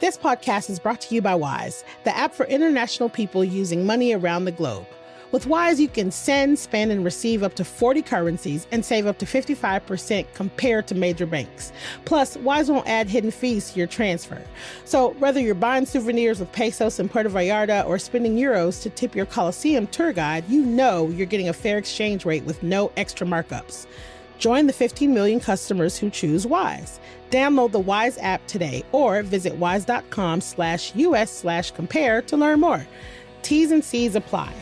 This podcast is brought to you by Wise, the app for international people using money around the globe. With Wise, you can send, spend, and receive up to 40 currencies and save up to 55% compared to major banks. Plus, Wise won't add hidden fees to your transfer. So whether you're buying souvenirs with pesos in Puerto Vallarta or spending euros to tip your Coliseum tour guide, you know you're getting a fair exchange rate with no extra markups. Join the 15 million customers who choose Wise. Download the Wise app today or visit wise.com/US/compare to learn more. T's and C's apply.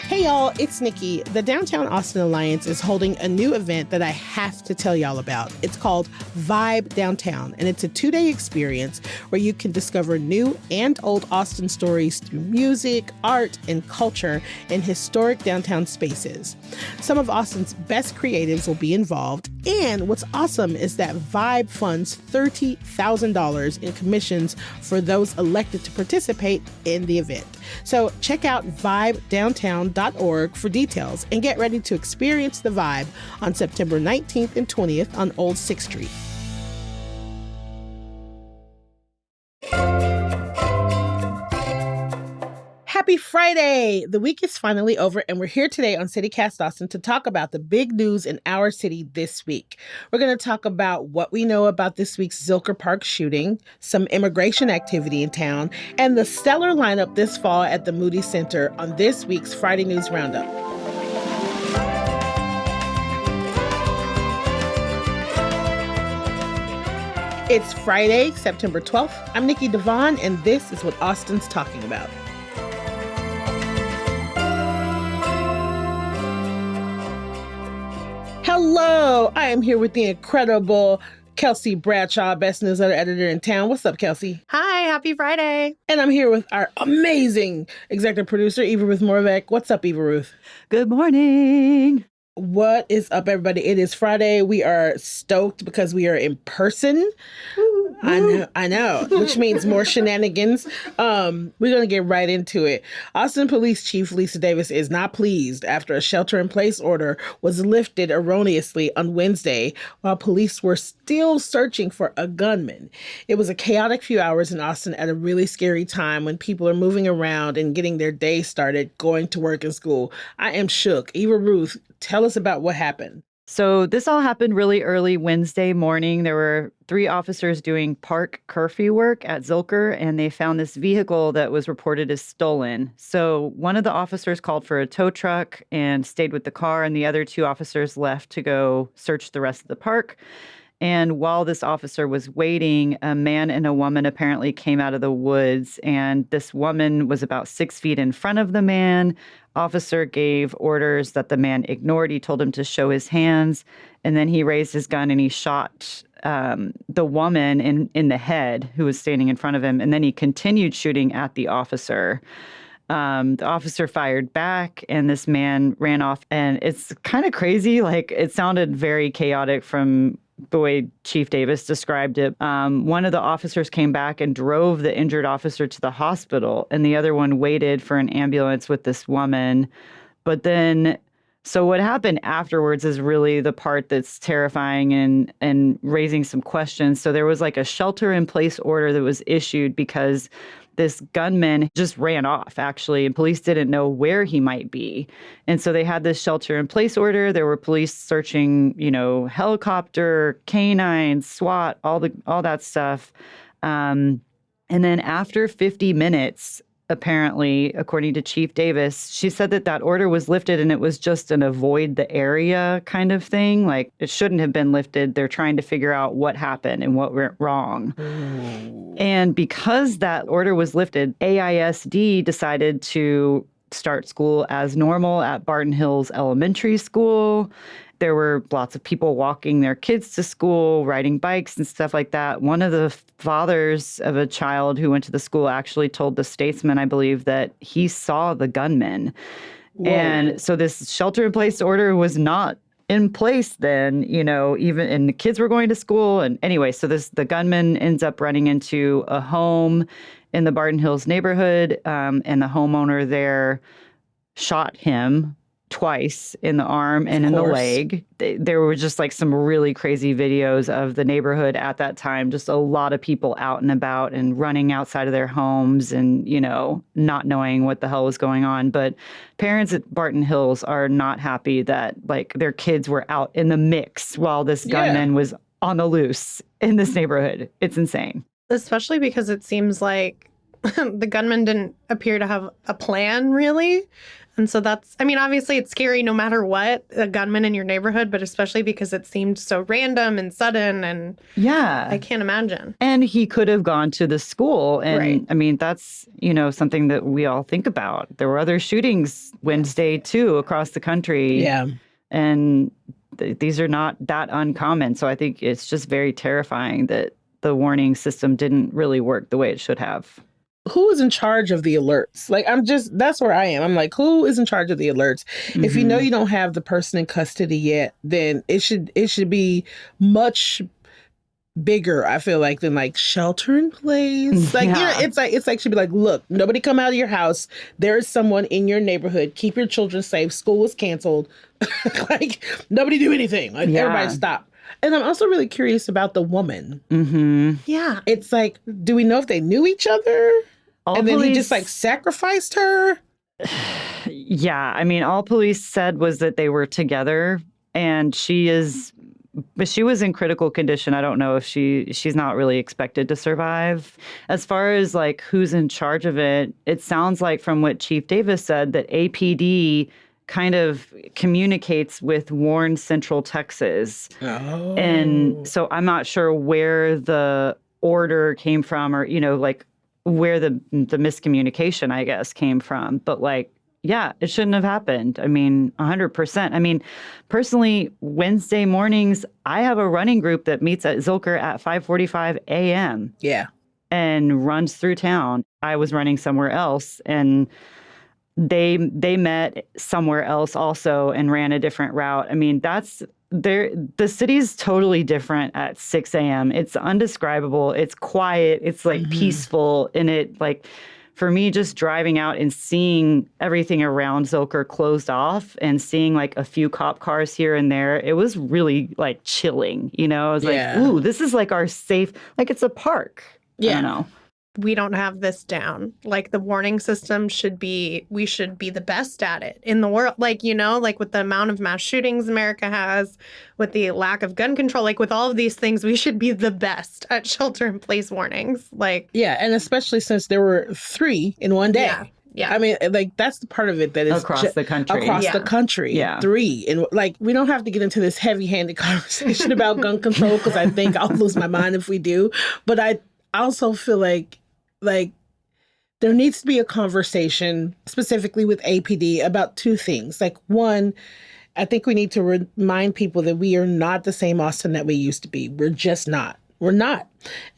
Hey y'all, it's Nikki. The Downtown Austin Alliance is holding a new event that I have to tell y'all about. It's called Vibe Downtown, and it's a 2-day experience where you can discover new and old Austin stories through music, art, and culture in historic downtown spaces. Some of Austin's best creatives will be involved, and what's awesome is that Vibe funds $30,000 in commissions for those elected to participate in the event. So check out vibedowntown.org for details and get ready to experience the vibe on September 19th and 20th on Old 6th Street. Happy Friday! The week is finally over, and we're here today on CityCast Austin to talk about the big news in our city this week. We're going to talk about what we know about this week's Zilker Park shooting, some immigration activity in town, and the stellar lineup this fall at the Moody Center on this week's Friday News Roundup. It's Friday, September 12th. I'm Nikki Devon, and this is what Austin's talking about. Hello, I am here with the incredible Kelsey Bradshaw, best newsletter editor in town. What's up, Kelsey? Hi, happy Friday. And I'm here with our amazing executive producer, Eva Ruth Moravec. What's up, Eva Ruth? Good morning. What is up, everybody? It is Friday. We are stoked because we are in person. I know, which means more shenanigans. We're going to get right into it. Austin Police Chief Lisa Davis is not pleased after a shelter-in-place order was lifted erroneously on Wednesday while police were still searching for a gunman. It was a chaotic few hours in Austin at a really scary time when people are moving around and getting their day started, going to work and school. I am shook. Eva Ruth, tell us about what happened. So this all happened really early Wednesday morning. There were 3 officers doing park curfew work at Zilker, and they found this vehicle that was reported as stolen. So one of the officers called for a tow truck and stayed with the car, and the other 2 officers left to go search the rest of the park. And while this officer was waiting, a man and a woman apparently came out of the woods, and this woman was about 6 feet in front of the man. Officer gave orders that the man ignored. He told him to show his hands, and then he raised his gun and he shot the woman in the head who was standing in front of him, and then he continued shooting at the officer. The officer fired back, and this man ran off, and it's kind of crazy. Like, it sounded very chaotic from the way Chief Davis described it. One of the officers came back and drove the injured officer to the hospital, and the other one waited for an ambulance with this woman. But then, so what happened afterwards is really the part that's terrifying and raising some questions. So there was like a shelter-in-place order that was issued because this gunman just ran off, actually, and police didn't know where he might be. And so they had this shelter-in-place order. There were police searching, helicopter, canines, SWAT, all that stuff. And then after 50 minutes, apparently, according to Chief Davis, she said that order was lifted and it was just an avoid the area kind of thing. Like, it shouldn't have been lifted. They're trying to figure out what happened and what went wrong. Ooh. And because that order was lifted, AISD decided to start school as normal at Barton Hills Elementary School. There were lots of people walking their kids to school, riding bikes and stuff like that. One of the fathers of a child who went to the school actually told the Statesman, I believe, that he saw the gunman. Whoa. And so this shelter-in-place order was not in place then, even, and the kids were going to school. And anyway, so the gunman ends up running into a home in the Barton Hills neighborhood, and the homeowner there shot him twice in the arm and in the leg. There were just like some really crazy videos of the neighborhood at that time, just a lot of people out and about and running outside of their homes and, you know, not knowing what the hell was going on. But parents at Barton Hills are not happy that like their kids were out in the mix while this gunman was on the loose in this neighborhood. It's insane. Especially because it seems like the gunman didn't appear to have a plan, really. And so that's, I mean, obviously it's scary no matter what, a gunman in your neighborhood, but especially because it seemed so random and sudden and I can't imagine. And he could have gone to the school. And I mean, that's, you know, something that we all think about. There were other shootings Wednesday too across the country. Yeah. And these are not that uncommon. So I think it's just very terrifying that the warning system didn't really work the way it should have. Who is in charge of the alerts? Like, that's where I am. I'm like, who is in charge of the alerts? Mm-hmm. If you know you don't have the person in custody yet, then it should be much bigger, I feel like, than like shelter in place. Like, it's like should be like, look, nobody come out of your house. There is someone in your neighborhood. Keep your children safe. School is canceled. Like, nobody do anything. Like, everybody stop. And I'm also really curious about the woman. Mm-hmm. Yeah. It's like, do we know if they knew each other? And then he just like sacrificed her? Yeah. I mean, all police said was that they were together and but she was in critical condition. I don't know if she's not really expected to survive. As far as like who's in charge of it, it sounds like from what Chief Davis said that APD kind of communicates with Warren Central Texas. Oh. And so I'm not sure where the order came from or, you know, like where the miscommunication, I guess, came from. But like, yeah, it shouldn't have happened. I mean, 100%. I mean, personally, Wednesday mornings, I have a running group that meets at Zilker at 5:45 a.m. Yeah. And runs through town. I was running somewhere else and they met somewhere else also and ran a different route. I mean, the city's totally different at 6 a.m. It's undescribable. It's quiet. It's like peaceful. And it like, for me, just driving out and seeing everything around Zilker closed off and seeing like a few cop cars here and there, it was really like chilling. You know, I was like, ooh, this is like our safe, like it's a park. Yeah. I don't know. We don't have this down. Like the warning system we should be the best at it in the world. Like, you know, like with the amount of mass shootings America has, with the lack of gun control, like with all of these things, we should be the best at shelter in place warnings. Like, yeah. And especially since there were 3 in one day. Yeah. I mean, like, that's the part of it that is across the country. Across the country. Yeah. 3. And like, we don't have to get into this heavy-handed conversation about gun control because I think I'll lose my mind if we do. But I also feel like there needs to be a conversation specifically with APD about 2 things. Like, one, I think we need to remind people that we are not the same Austin that we used to be. We're just not. We're not.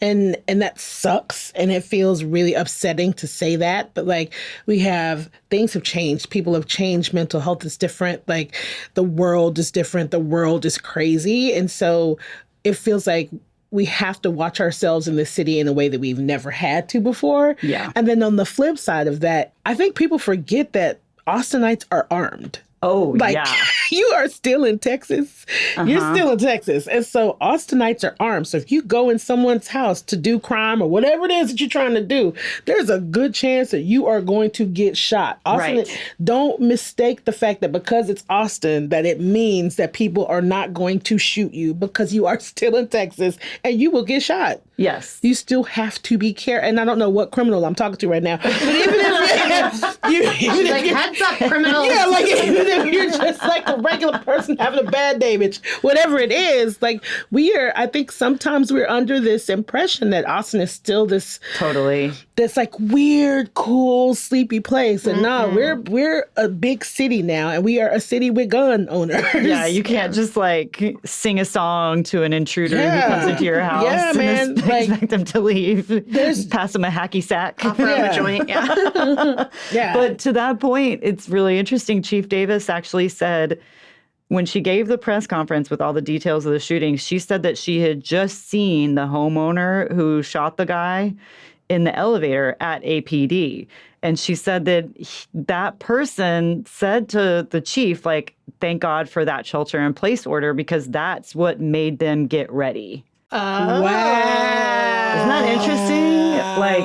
And that sucks. And it feels really upsetting to say that. But like, things have changed. People have changed. Mental health is different. Like, the world is different. The world is crazy. And so it feels like we have to watch ourselves in the city in a way that we've never had to before. Yeah. And then on the flip side of that, I think people forget that Austinites are armed. Oh, like, yeah. You are still in Texas. You're still in Texas. And so Austinites are armed. So if you go in someone's house to do crime or whatever it is that you're trying to do, there's a good chance that you are going to get shot. Austin, don't mistake the fact that because it's Austin, that it means that people are not going to shoot you, because you are still in Texas and you will get shot. Yes. You still have to be careful. And I don't know what criminal I'm talking to right now. But even if like, heads up, criminals. Yeah, like even if you're just like a regular person having a bad day, bitch, whatever it is, like I think sometimes we're under this impression that Austin is still this like weird, cool, sleepy place. And no, we're a big city now, and we are a city with gun owners. Yeah, you can't just like sing a song to an intruder who comes into your house. Yeah, man. Expect them to leave. Pass them a hacky sack. Offer them a joint. Yeah. Yeah. But to that point, it's really interesting. Chief Davis actually said, when she gave the press conference with all the details of the shooting, she said that she had just seen the homeowner who shot the guy in the elevator at APD. And she said that that person said to the chief, like, thank God for that shelter in place order because that's what made them get ready. Oh. Wow. Isn't that interesting? Like,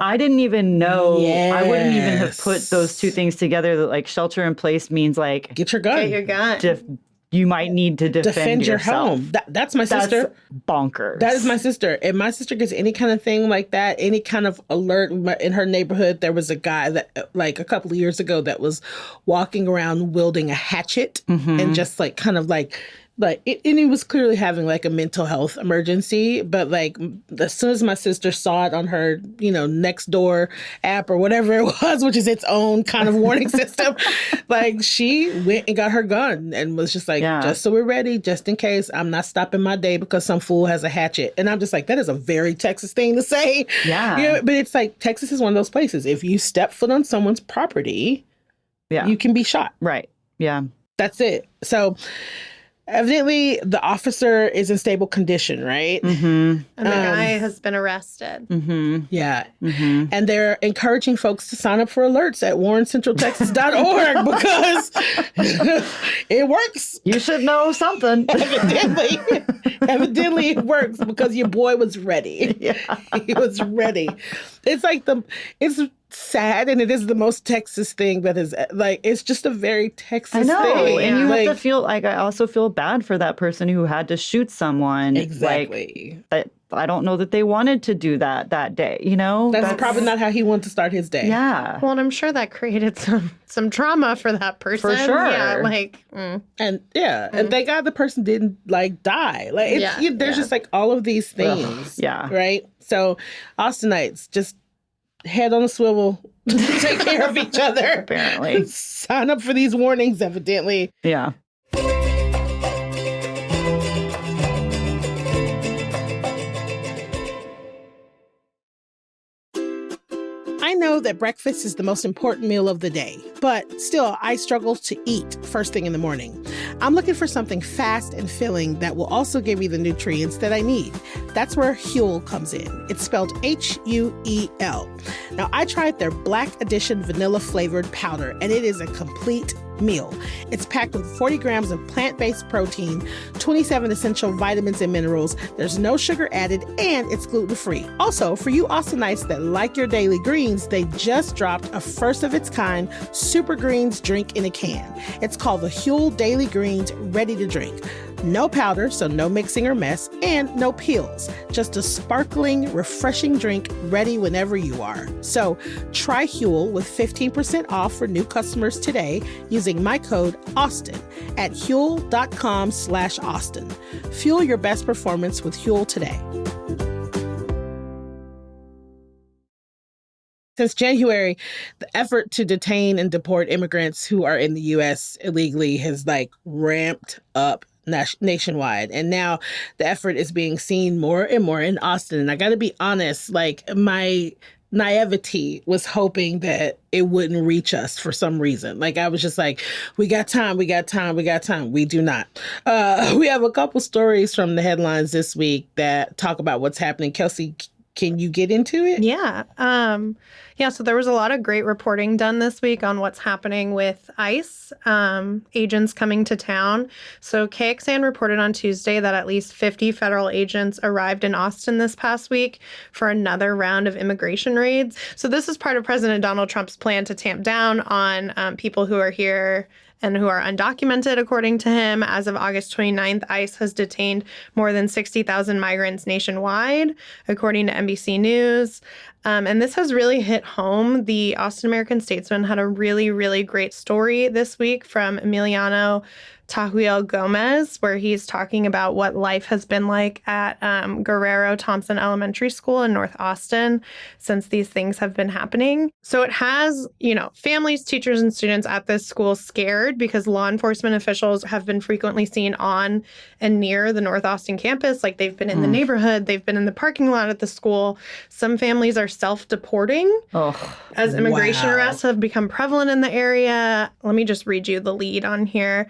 I didn't even know. Yes. I wouldn't even have put those two things together. That like shelter in place means like get your gun. Get your gun. You might need to defend your yourself. home. That's my sister. That's bonkers. That is my sister. If my sister gets any kind of thing like that, any kind of alert in her neighborhood, there was a guy that like a couple of years ago that was walking around wielding a hatchet and just like kind of like and he was clearly having like a mental health emergency. But like as soon as my sister saw it on her, next door app or whatever it was, which is its own kind of warning system, like she went and got her gun and was just like, just so we're ready, just in case, I'm not stopping my day because some fool has a hatchet. And I'm just like, that is a very Texas thing to say. Yeah. But it's like Texas is one of those places. If you step foot on someone's property, you can be shot. Right. Yeah. That's it. So evidently, the officer is in stable condition, right? And the guy has been arrested. Yeah. And they're encouraging folks to sign up for alerts at warrencentraltexas.org because it works. You should know something. Evidently, it works because your boy was ready. Yeah. He was ready. It's like it's sad, and it is the most Texas thing that is like, it's just a very Texas thing. And you have to feel like, I also feel bad for that person who had to shoot someone. Exactly. Like, I don't know that they wanted to do that day, That's probably not how he wanted to start his day. Yeah. Well, and I'm sure that created some trauma for that person. For sure. Yeah, And thank God the person didn't like die. Like there's just like all of these things. Right? So Austinites, just head on a swivel, take care of each other. Apparently. Sign up for these warnings, evidently. Yeah. I know that breakfast is the most important meal of the day, but still, I struggle to eat first thing in the morning. I'm looking for something fast and filling that will also give me the nutrients that I need. That's where Huel comes in. It's spelled Huel. Now, I tried their Black Edition vanilla flavored powder, and it is a complete meal. It's packed with 40 grams of plant-based protein, 27 essential vitamins and minerals. There's no sugar added, and it's gluten-free. Also, for you Austinites that like your daily greens, they just dropped a first-of-its-kind Super Greens drink in a can. It's called the Huel Daily Greens Ready to Drink. No powder, so no mixing or mess, and no peels. Just a sparkling, refreshing drink ready whenever you are. So try Huel with 15% off for new customers today using my code Austin at Huel.com/Austin. Fuel your best performance with Huel today. Since January, the effort to detain and deport immigrants who are in the U.S. illegally has ramped up nationwide. And now the effort is being seen more and more in Austin. And I got to be honest, my naivety was hoping that it wouldn't reach us for some reason. I was just like, we got time. We do not. We have a couple stories from the headlines this week that talk about what's happening. Kelsey, can you get into it? Yeah. So there was a lot of great reporting done this week on what's happening with ICE agents coming to town. So KXAN reported on Tuesday that at least 50 federal agents arrived in Austin this past week for another round of immigration raids. So this is part of President Donald Trump's plan to tamp down on people who are here and who are undocumented, according to him. As of August 29th, ICE has detained more than 60,000 migrants nationwide, according to NBC News. And this has really hit home. The Austin American-Statesman had a really, really great story this week from Emiliano Tahuil Gomez, where he's talking about what life has been like at Guerrero Thompson Elementary School in North Austin since these things have been happening. So it has, families, teachers, and students at this school scared because law enforcement officials have been frequently seen on and near the North Austin campus. They've been in the neighborhood, they've been in the parking lot at the school. Some families are self-deporting as immigration arrests have become prevalent in the area. Let me just read you the lead on here.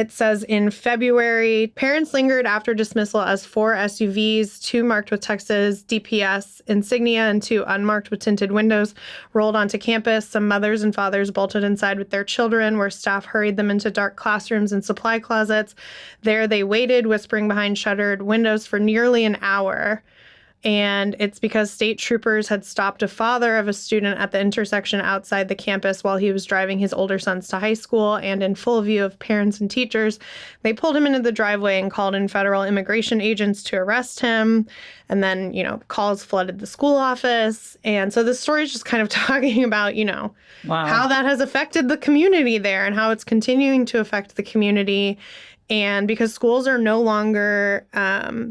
It says in February, parents lingered after dismissal as 4 SUVs, 2 marked with Texas DPS insignia and 2 unmarked with tinted windows, rolled onto campus. Some mothers and fathers bolted inside with their children, where staff hurried them into dark classrooms and supply closets. There they waited, whispering behind shuttered windows for nearly an hour. And it's because state troopers had stopped a father of a student at the intersection outside the campus while he was driving his older sons to high school. And in full view of parents and teachers, they pulled him into the driveway and called in federal immigration agents to arrest him. And then, calls flooded the school office. And so this story is just kind of talking about, Wow. how that has affected the community there and how it's continuing to affect the community. And because schools are no longer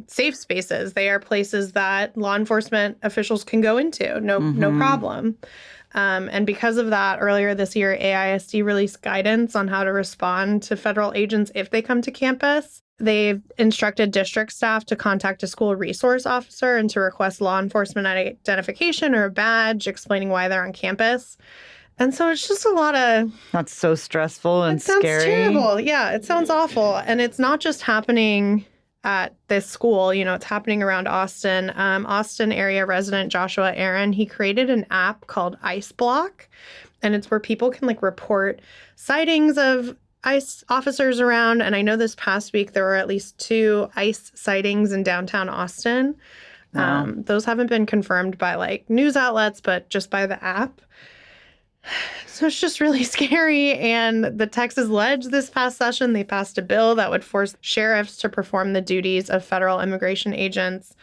safe spaces, they are places that law enforcement officials can go into, no problem. And because of that, earlier this year, AISD released guidance on how to respond to federal agents if they come to campus. They've instructed district staff to contact a school resource officer and to request law enforcement identification or a badge explaining why they're on campus. And so it's just a lot of... That's so stressful and scary. It sounds terrible. Yeah, it sounds awful. And it's not just happening at this school. It's happening around Austin. Austin area resident Joshua Aaron, he created an app called ICE Block. And it's where people can report sightings of ICE officers around. And I know this past week there were at least 2 ICE sightings in downtown Austin. Wow. Those haven't been confirmed by news outlets, but just by the app. So it's just really scary. And the Texas Ledge this past session, they passed a bill that would force sheriffs to perform the duties of federal immigration agents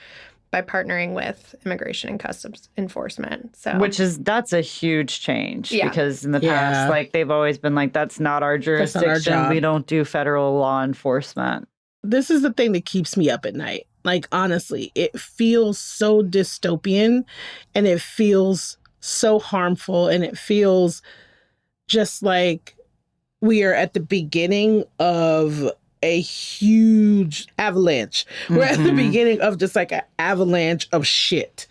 by partnering with Immigration and Customs Enforcement. So, that's a huge change Yeah. because in the past, they've always been that's not our jurisdiction. That's not our job. We don't do federal law enforcement. This is the thing that keeps me up at night. Honestly, it feels so dystopian and it feels so harmful, and it feels just like we are at the beginning of a huge avalanche. We're at the beginning of just an avalanche of shit,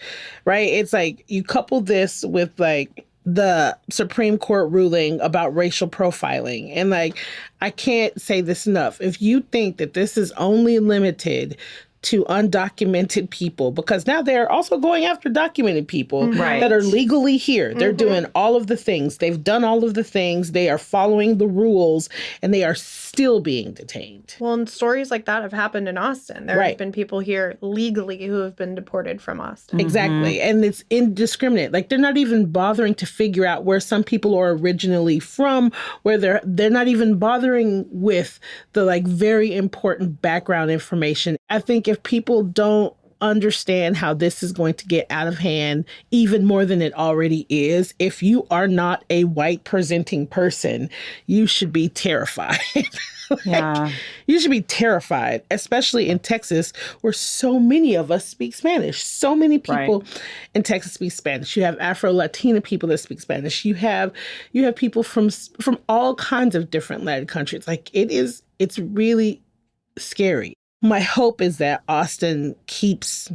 right? It's you couple this with the Supreme Court ruling about racial profiling. And I can't say this enough. If you think that this is only limited to undocumented people, because now they're also going after documented people that are legally here. They're doing all of the things. They've done all of the things. They are following the rules, and they are still being detained. Well, and stories like that have happened in Austin. There have been people here legally who have been deported from Austin. Exactly. And it's indiscriminate. They're not even bothering to figure out where some people are originally from, where they're not even bothering with the very important background information. I think if people don't understand how this is going to get out of hand even more than it already is, if you are not a white presenting person, you should be terrified. You should be terrified, especially in Texas, where so many of us speak Spanish. So many people in Texas speak Spanish. You have Afro-Latina people that speak Spanish. You have people from all kinds of different Latin countries. It's really scary. My hope is that Austin keeps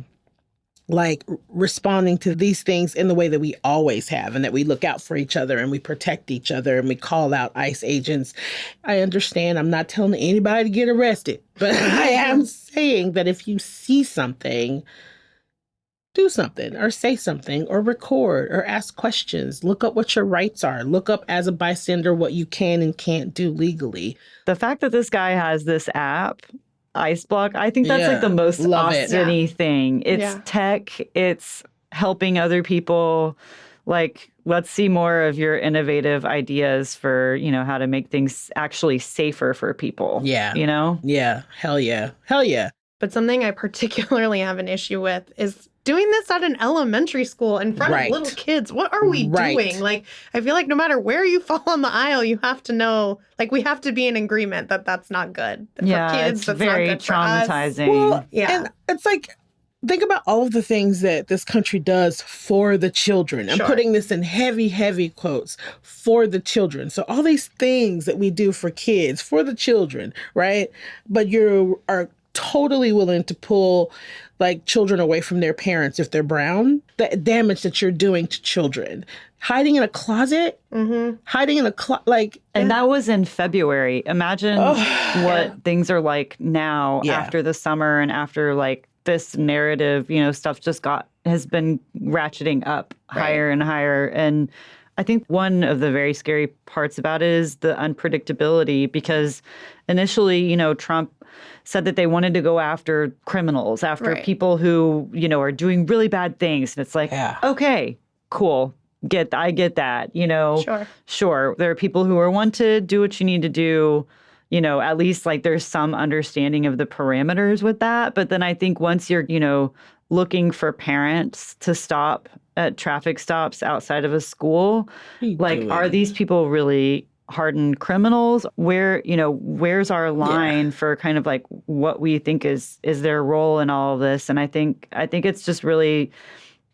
responding to these things in the way that we always have, and that we look out for each other and we protect each other and we call out ICE agents. I understand I'm not telling anybody to get arrested, but I am saying that if you see something, do something or say something or record or ask questions. Look up what your rights are. Look up as a bystander what you can and can't do legally. The fact that this guy has this app, ICE Block, I think that's the most Austin-y thing. It's tech. It's helping other people. Let's see more of your innovative ideas for, how to make things actually safer for people. Yeah. Yeah. Hell yeah. Hell yeah. But something I particularly have an issue with is doing this at an elementary school in front of little kids. What are we doing? I feel like no matter where you fall on the aisle, you have to know, we have to be in agreement that that's not good. For kids, it's that's very not good traumatizing. For us. Well, and it's think about all of the things that this country does for the children. I'm putting this in heavy, heavy quotes, for the children. So all these things that we do for kids, for the children, right? But you are totally willing to pull children away from their parents if they're brown. The damage that you're doing to children. hiding in a closet, hiding in a And that was in February. Imagine what things are like now Yeah. after the summer and after like this narrative, stuff just has been ratcheting up higher and higher. And I think one of the very scary parts about it is the unpredictability, because initially, Trump said that they wanted to go after criminals, after people who, are doing really bad things. And it's like, okay, cool. I get that, Sure. There are people who are wanted, do what you need to do. At least like there's some understanding of the parameters with that. But then I think once you're, looking for parents to stop at traffic stops outside of a school, like, are these people really hardened criminals? Where's our line for kind of like what we think is their role in all of this? And I think it's just really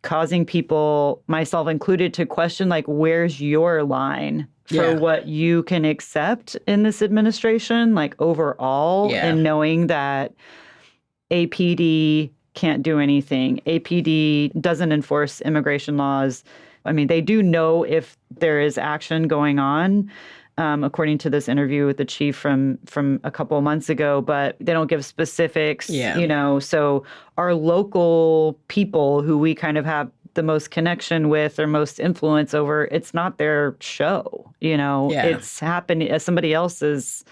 causing people, myself included, to question, like, where's your line for what you can accept in this administration, like overall, and knowing that APD can't do anything. APD doesn't enforce immigration laws. I mean, they do know if there is action going on, according to this interview with the chief from a couple of months ago, but they don't give specifics, So our local people who we kind of have the most connection with or most influence over, it's not their show, It's happening as somebody else is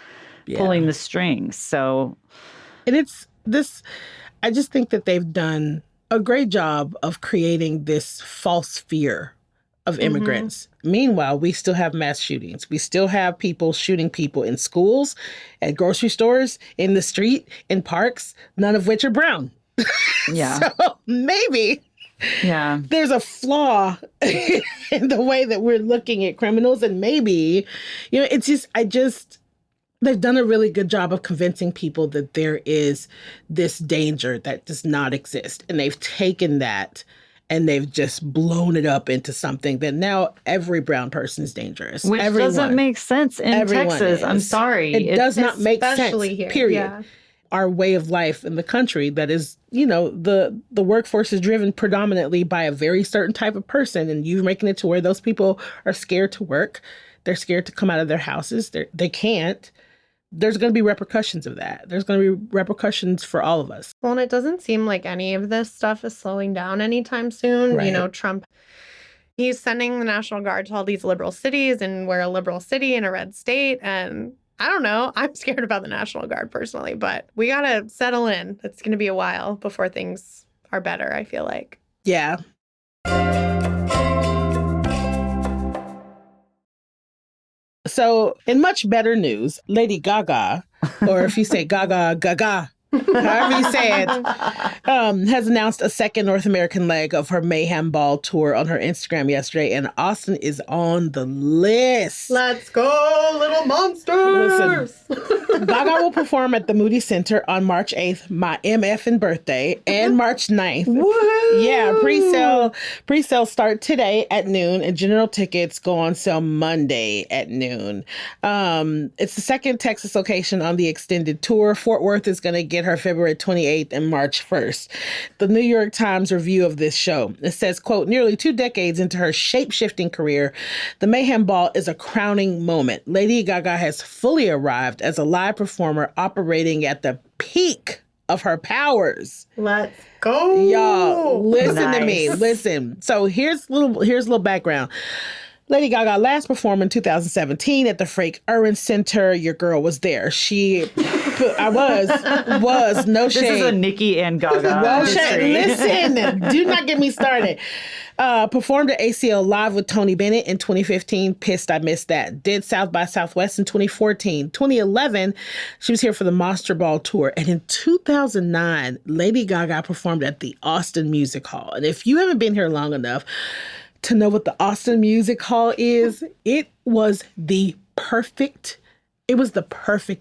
pulling the strings. So, and it's this, I just think that they've done a great job of creating this false fear of immigrants. Meanwhile, we still have mass shootings. We still have people shooting people in schools, at grocery stores, in the street, in parks, none of which are brown. Yeah. So maybe there's a flaw in the way that we're looking at criminals. And maybe, it's just, they've done a really good job of convincing people that there is this danger that does not exist. And they've taken that and they've just blown it up into something that now every brown person is dangerous. Which doesn't make sense in Texas. I'm sorry. It does not make sense, here. period. Yeah. Our way of life in the country that is, the workforce is driven predominantly by a very certain type of person, and you're making it to where those people are scared to work. They're scared to come out of their houses. They can't. There's going to be repercussions of that. There's going to be repercussions for all of us. Well, and it doesn't seem like any of this stuff is slowing down anytime soon. Right. Trump, he's sending the National Guard to all these liberal cities, and we're a liberal city in a red state. And I don't know. I'm scared about the National Guard personally, but we got to settle in. It's going to be a while before things are better, I feel like. Yeah. So, in much better news, Lady Gaga, or if you say Gaga, Gaga, however you say it, has announced a second North American leg of her Mayhem Ball tour on her Instagram yesterday, and Austin is on the list. Let's go, little monsters! Listen, Gaga will perform at the Moody Center on March 8th, my MFing birthday, and March 9th. Woo! Yeah, pre-sale start today at noon, and general tickets go on sale Monday at noon. It's the second Texas location on the extended tour. Fort Worth is going to get her February 28th and March 1st. The New York Times review of this show, it says, quote, nearly 2 decades into her shape-shifting career, the Mayhem Ball is a crowning moment. Lady Gaga has fully arrived as a live performer operating at the peak of her powers. Let's go. Y'all, listen to me. Listen. So here's a little background. Lady Gaga last performed in 2017 at the Frank Erwin Center. Your girl was there. I was no shade. This is a Nicki and Gaga Well, history. Listen, do not get me started. Performed at ACL Live with Tony Bennett in 2015. Pissed I missed that. Did South by Southwest in 2014. 2011, she was here for the Monster Ball tour. And in 2009, Lady Gaga performed at the Austin Music Hall. And if you haven't been here long enough to know what the Austin Music Hall is, it was the perfect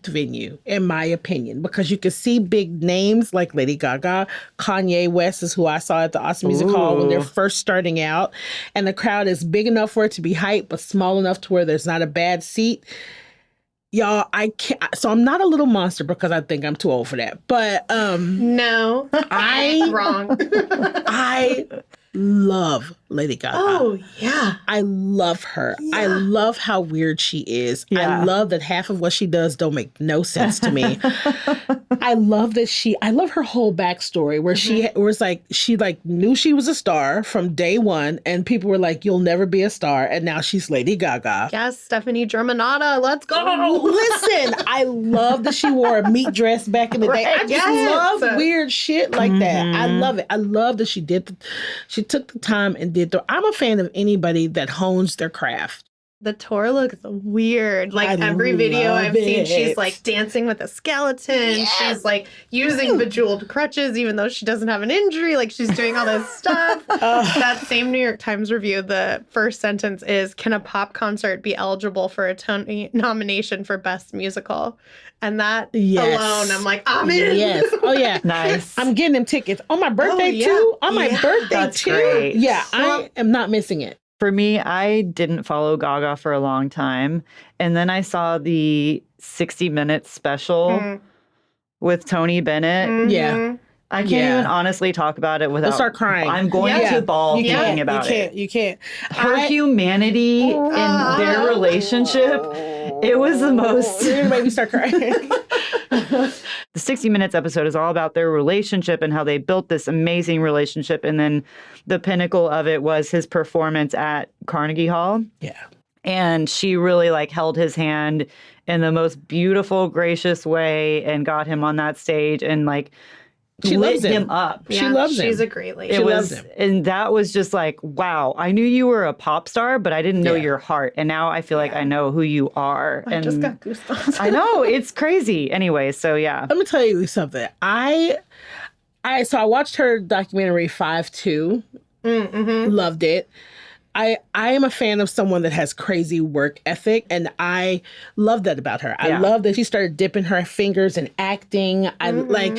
venue, in my opinion, because you could see big names like Lady Gaga. Kanye West is who I saw at the Austin Music Hall when they're first starting out. And the crowd is big enough for it to be hype, but small enough to where there's not a bad seat. Y'all, I can't. So I'm not a little monster because I think I'm too old for that. But no, I wrong. love Lady Gaga. Oh, yeah. I love her. Yeah. I love how weird she is. Yeah. I love that half of what she does don't make no sense to me. I love that I love her whole backstory where she was like, she like knew she was a star from day one and people were like, you'll never be a star. And now she's Lady Gaga. Yes, Stephanie Germanotta. Let's go. Listen, I love that she wore a meat dress back in the day. I just Yes. love weird shit like that. I love it. I love that she took the time and I'm a fan of anybody that hones their craft. The tour looks weird. Like I every video love I've seen, she's it. like dancing with a skeleton. Yes. She's like using bejeweled crutches, even though she doesn't have an injury. Like she's doing all this stuff. That same New York Times review, the first sentence is, "Can a pop concert be eligible for a Tony nomination for Best Musical?" And that Yes. alone, I'm like, I'm in. Yes. Oh, yeah. Nice. I'm getting them tickets on my birthday, yeah. too. On my Yeah. birthday, That's too. great. Yeah, I am not missing it. For me, I didn't follow Gaga for a long time. And then I saw the 60 Minutes special with Tony Bennett. Yeah. I can't Yeah. even honestly talk about it without start crying. I'm going Yeah. to bawl You thinking can't. about You it. can't. You can't. Her humanity and their relationship, it was the most. You're gonna make me start crying. The 60 Minutes episode is all about their relationship and how they built this amazing relationship. And then the pinnacle of it was his performance at Carnegie Hall. Yeah. And she really like held his hand in the most beautiful, gracious way and got him on that stage and like She lit loves him. him up. She loves him. She's a great lady. She It loves was, him. and that was just like, wow, I knew you were a pop star, but I didn't know Yeah. your heart. And now I feel like I know who you are. I And just got goosebumps. I know, it's crazy. Anyway, so yeah. Let me tell you something. So I watched her documentary 5-2. Loved it. I am a fan of someone that has crazy work ethic, and I love that about her. I Yeah. love that she started dipping her fingers and acting. I like,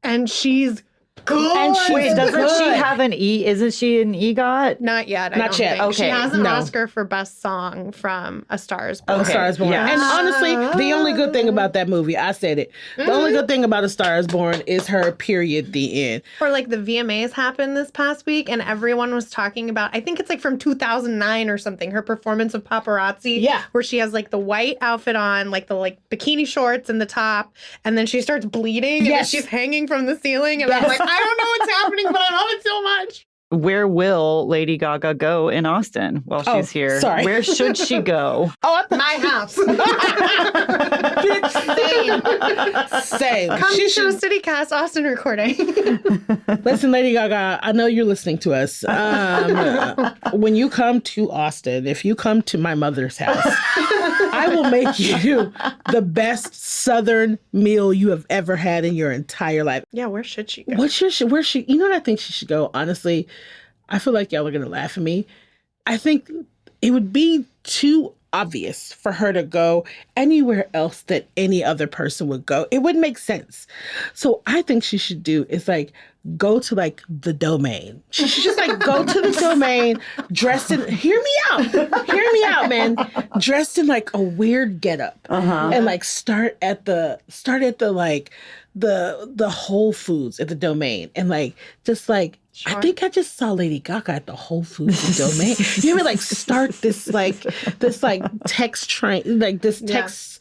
And she's good. and she's Wait, doesn't she good. have an E? Isn't she an EGOT? Not yet. I Not don't yet. think. She Okay, has an no. Oscar for Best Song from A Star Is Born. A Star Is Born. yes. And honestly, the only good thing about that movie, I said it, the only good thing about A Star Is Born is her period, the end. Or like the VMAs happened this past week, and everyone was talking about, I think it's like from 2009 or something, her performance of Paparazzi. Yeah. Where she has like the white outfit on, like the like bikini shorts and the top, and then she starts bleeding, and then Yes. she's hanging from the ceiling, and I'm Yes. like, I don't know what's happening, but I love it so much. Where will Lady Gaga go in Austin while Oh, she's here? sorry. Where should she go? Oh, My house. same. Come She to should- a CityCast Austin recording. Listen, Lady Gaga, I know you're listening to us. When you come to Austin, if you come to my mother's house, I will make you the best Southern meal you have ever had in your entire life. Yeah, where should she go? Where she, you know what I think she should go? Honestly, I feel like y'all are going to laugh at me. I think it would be too obvious for her to go anywhere else that any other person would go. It wouldn't make sense. So I think she should do is like go to like the Domain. She should just like go to the Domain dressed in, hear me out, man. Dressed in like a weird getup and like start at the like the Whole Foods at the Domain and like just like I think I just saw Lady Gaga at the Whole Foods and Domain. You ever like start this text train, like this text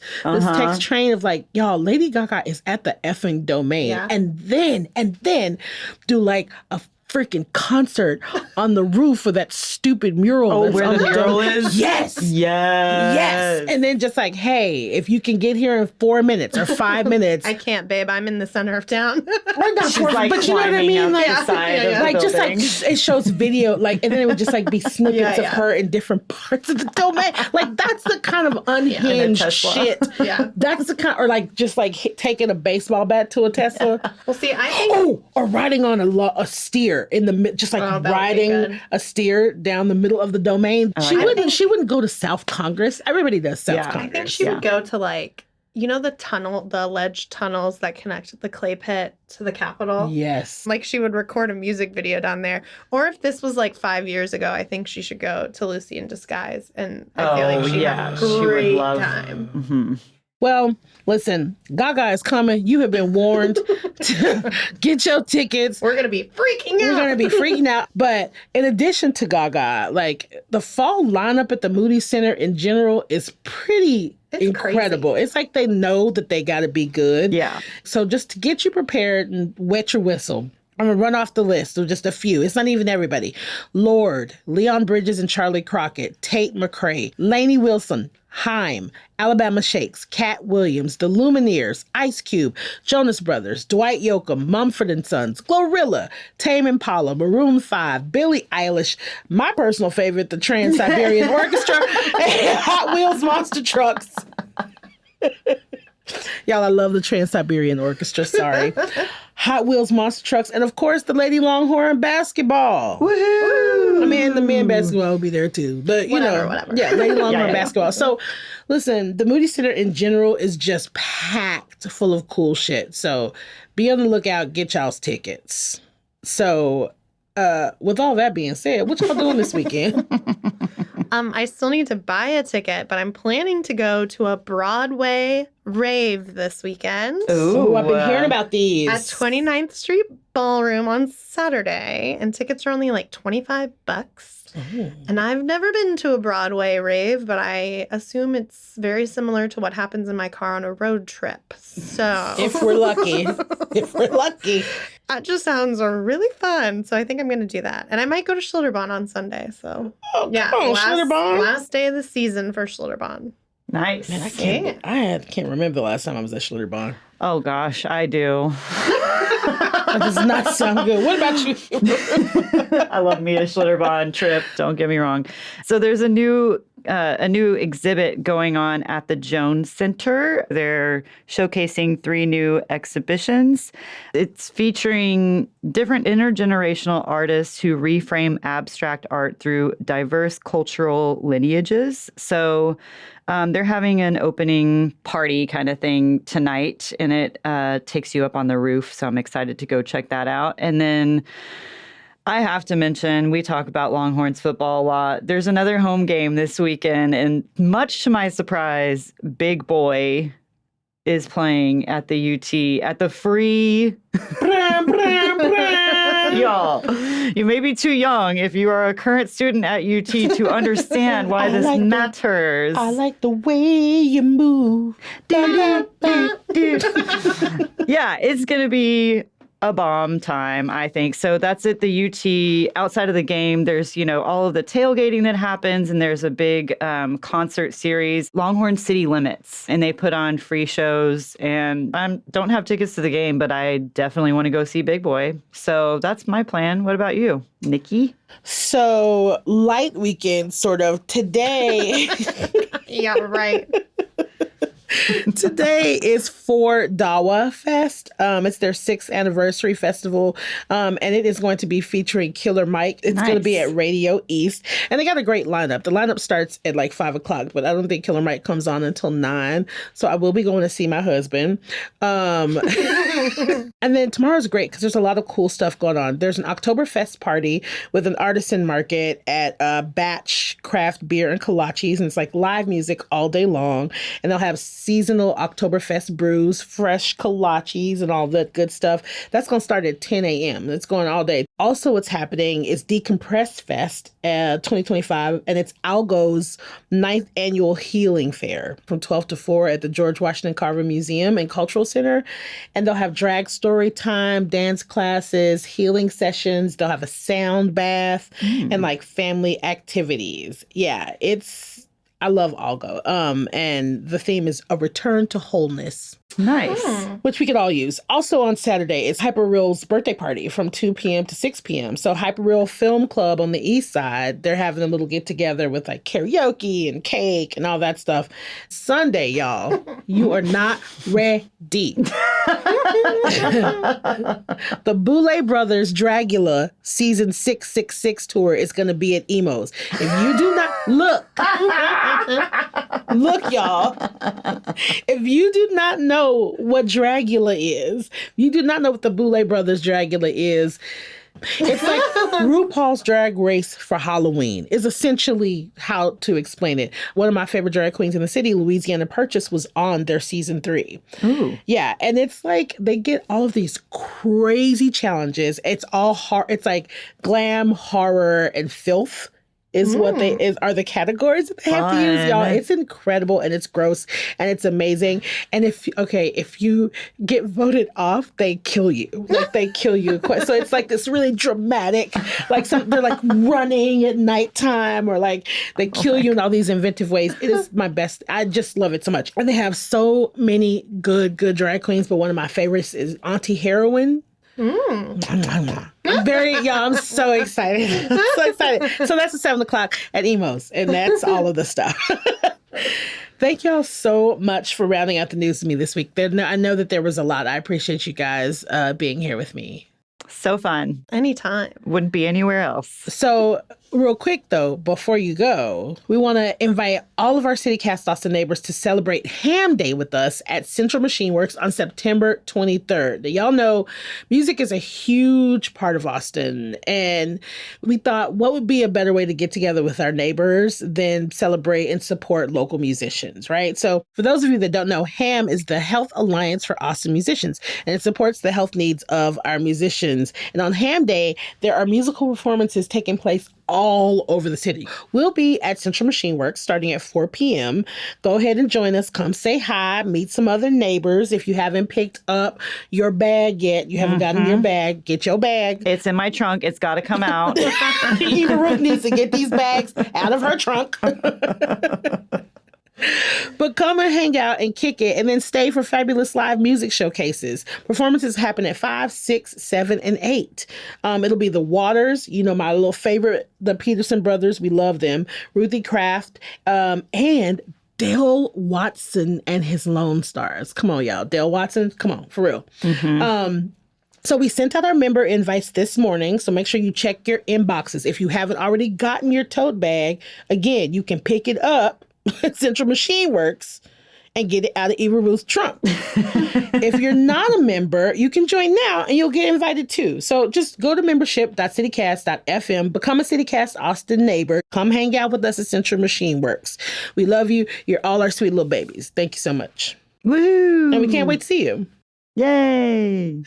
train of like, y'all, Lady Gaga is at the effing Domain. Yeah. And then do like a freaking concert on the roof of that stupid mural. Oh, that's where on the mural Domain. is? Yes. Yes. Yes. And then just like, hey, if you can get here in 4 minutes or 5 minutes. I can't, babe. I'm in the center of town. We're not She's poor, like but you know what I climbing mean? up Like, the side of the like just like building. it shows video, like, and then it would just like be snippets of Yeah. her in different parts of the Domain. Like that's the kind of unhinged Tesla. shit. Yeah. That's the kind, or like just like taking a baseball bat to a Tesla. Well, see, I think Oh, or riding on a steer in the just like Oh, that would be riding good. a steer down the middle of the Domain. She wouldn't go to South Congress. Everybody does South Yeah. I Congress. I think she would go to like, you know, the alleged tunnels that connect the clay pit to the Capitol. Yes. Like she would record a music video down there. Or if this was like 5 years ago, I think she should go to Lucy in Disguise. And I feel like she'd have a she would great love. time. Mhm. Well, listen, Gaga is coming. You have been warned to get your tickets. We're going to be freaking out. We're going to be freaking out. But in addition to Gaga, like the fall lineup at the Moody Center in general is pretty incredible. Crazy. It's like they know that they got to be good. Yeah. So just to get you prepared and wet your whistle, I'm going to run off the list of just a few. It's not even everybody. Lorde, Leon Bridges and Charlie Crockett, Tate McRae, Lainey Wilson, Haim, Alabama Shakes, Cat Williams, The Lumineers, Ice Cube, Jonas Brothers, Dwight Yoakam, Mumford & Sons, Glorilla, Tame Impala, Maroon 5, Billie Eilish, my personal favorite, the Trans-Siberian Orchestra, and Hot Wheels Monster Trucks. Y'all, I love the Trans-Siberian Orchestra, sorry. Hot Wheels Monster Trucks, and of course, the Lady Longhorn basketball. Woohoo! I mean, the men basketball will be there too, but you know, whatever. yeah, Lady Longhorn basketball. So, listen, the Moody Center in general is just packed full of cool shit. So, be on the lookout, get y'all's tickets. So, with all that being said, what y'all doing this weekend? I still need to buy a ticket, but I'm planning to go to a Broadway rave this weekend. Ooh, I've been hearing about these. At 29th Street Ballroom on Saturday, and tickets are only like $25. Ooh. And I've never been to a Broadway rave, but I assume it's very similar to what happens in my car on a road trip. So If we're lucky. If we're lucky. that just sounds really fun. So I think I'm going to do that. And I might go to Schlitterbahn on Sunday. So Oh, yeah, come on, Schlitterbahn. last day of the season for Schlitterbahn. Nice. Man, I can't remember the last time I was at Schlitterbahn. Oh gosh, I do. That does not sound good. What about you? I love me a Schlitterbahn trip. Don't get me wrong. So there's a new exhibit going on at the Jones Center. They're showcasing 3 new exhibitions. It's featuring different intergenerational artists who reframe abstract art through diverse cultural lineages. So they're having an opening party kind of thing tonight, and it takes you up on the roof. So I'm excited to go check that out. And then I have to mention, we talk about Longhorns football a lot. There's another home game this weekend, and much to my surprise, Big Boy is playing at the UT at the free. Y'all, you may be too young if you are a current student at UT to understand why this matters. I like the way you move. Yeah, it's going to be a bomb time, I think. So that's at the UT. Outside of the game, there's, all of the tailgating that happens, and there's a big concert series, Longhorn City Limits, and they put on free shows. And I don't have tickets to the game, but I definitely want to go see Big Boy. So that's my plan. What about you, Nikki? So, light weekend, sort of. Today. Yeah, right. Today is for Dawa Fest. It's their 6th anniversary festival, and it is going to be featuring Killer Mike. It's going to be at Radio East, and they got a great lineup. The lineup starts at like 5 o'clock, but I don't think Killer Mike comes on until 9, so I will be going to see my husband. And then tomorrow's great because there's a lot of cool stuff going on. There's an Oktoberfest party with an artisan market at Batch Craft Beer and Kolaches, and it's like live music all day long, and they'll have seasonal Oktoberfest brews, fresh kolaches, and all that good stuff. That's going to start at 10 a.m. It's going all day. Also, what's happening is Decompress Fest 2025, and it's Algo's 9th annual healing fair from 12 to 4 at the George Washington Carver Museum and Cultural Center. And they'll have drag story time, dance classes, healing sessions. They'll have a sound bath and like family activities. Yeah, I love Algo. And the theme is a return to wholeness. Nice. Which we could all use. Also on Saturday is Hyperreal's birthday party from 2 p.m. to 6 p.m. So Hyperreal Film Club on the east side, they're having a little get together with like karaoke and cake and all that stuff. Sunday, y'all, you are not ready. The Boulay Brothers Dragula season 666 tour is going to be at Emo's. If you do not look, y'all, if you do not know what Dragula is, you do not know what the Boulay Brothers Dragula is, It's like RuPaul's Drag Race for Halloween is essentially how to explain it. One of my favorite drag queens in the city, Louisiana Purchase, was on their season 3. Ooh. Yeah, and it's like they get all of these crazy challenges. It's all it's like glam, horror, and filth is what are the categories that they have to use, y'all. It's incredible and it's gross and it's amazing. And if you get voted off, they kill you. Like they kill you. So it's like this really dramatic, like they're like running at nighttime or like they kill you in all these inventive ways. It is my best. I just love it so much. And they have so many good drag queens, but one of my favorites is Auntie Heroine. I'm so excited. So excited. So that's at 7 o'clock at Emo's, and that's all of the stuff. Thank y'all so much for rounding out the news with me this week. I know that there was a lot. I appreciate you guys being here with me. So fun. Anytime. Wouldn't be anywhere else. So real quick, though, before you go, we want to invite all of our CityCast Austin neighbors to celebrate Ham Day with us at Central Machine Works on September 23rd. Y'all know music is a huge part of Austin, and we thought, what would be a better way to get together with our neighbors than celebrate and support local musicians, right? So for those of you that don't know, HAM is the Health Alliance for Austin Musicians, and it supports the health needs of our musicians. And on Ham Day, there are musical performances taking place all over the city. We'll be at Central Machine Works starting at 4 p.m. Go ahead and join us. Come say hi, meet some other neighbors. If you haven't picked up your bag yet, you haven't gotten your bag, get your bag. It's in my trunk. It's got to come out. Eva Ruth needs to get these bags out of her trunk. But come and hang out and kick it, and then stay for fabulous live music showcases. Performances happen at 5, 6, 7, and 8. It'll be the Waters, my little favorite, the Peterson brothers. We love them. Ruthie Kraft, and Dale Watson and his Lone Stars. Come on, y'all. Dale Watson, come on, for real. So we sent out our member invites this morning, so make sure you check your inboxes. If you haven't already gotten your tote bag, again, you can pick it up at Central Machine Works and get it out of Eva Ruth's trunk. If you're not a member, you can join now and you'll get invited too. So just go to membership.citycast.fm, become a CityCast Austin neighbor. Come hang out with us at Central Machine Works. We love you. You're all our sweet little babies. Thank you so much. Woo! And we can't wait to see you. Yay!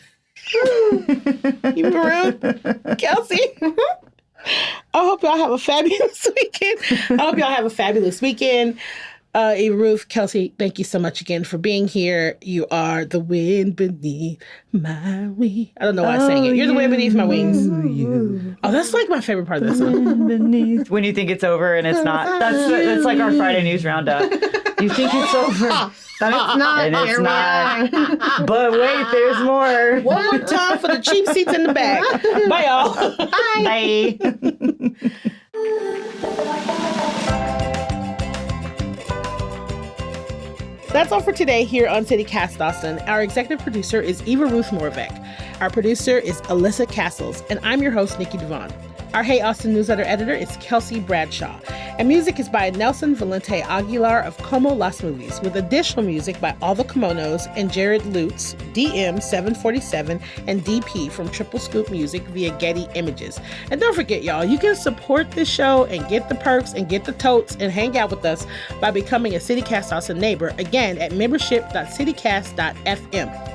You Ruth, Kelsey. I hope y'all have a fabulous weekend. Eva Ruth, Kelsey, thank you so much again for being here. You are the wind beneath my wings. I don't know why I sang it. You're the wind beneath my wings. Oh, that's like my favorite part of this song. Beneath. When you think it's over and it's not. That's like our Friday news roundup. You think it's over, but it's not. And it's not. But wait, there's more. One more time for the cheap seats in the back. Bye, y'all. Bye. That's all for today here on CityCast Austin. Our executive producer is Eva Ruth Morvek. Our producer is Alyssa Castles, and I'm your host, Nikki Devon. Our Hey Austin newsletter editor is Kelsey Bradshaw, and music is by Nelson Valente Aguilar of Como Las Movies, with additional music by All the Kimonos and Jared Lutz, DM 747, and DP from Triple Scoop Music via Getty Images. And don't forget, y'all, you can support this show and get the perks and get the totes and hang out with us by becoming a CityCast Austin neighbor, again, at membership.citycast.fm.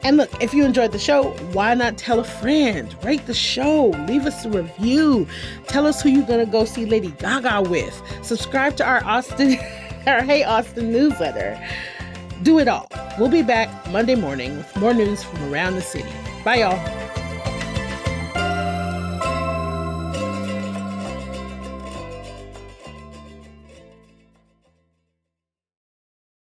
And look, if you enjoyed the show, why not tell a friend? Rate the show. Leave us a review. Tell us who you're going to go see Lady Gaga with. Subscribe to our Hey Austin newsletter. Do it all. We'll be back Monday morning with more news from around the city. Bye, y'all.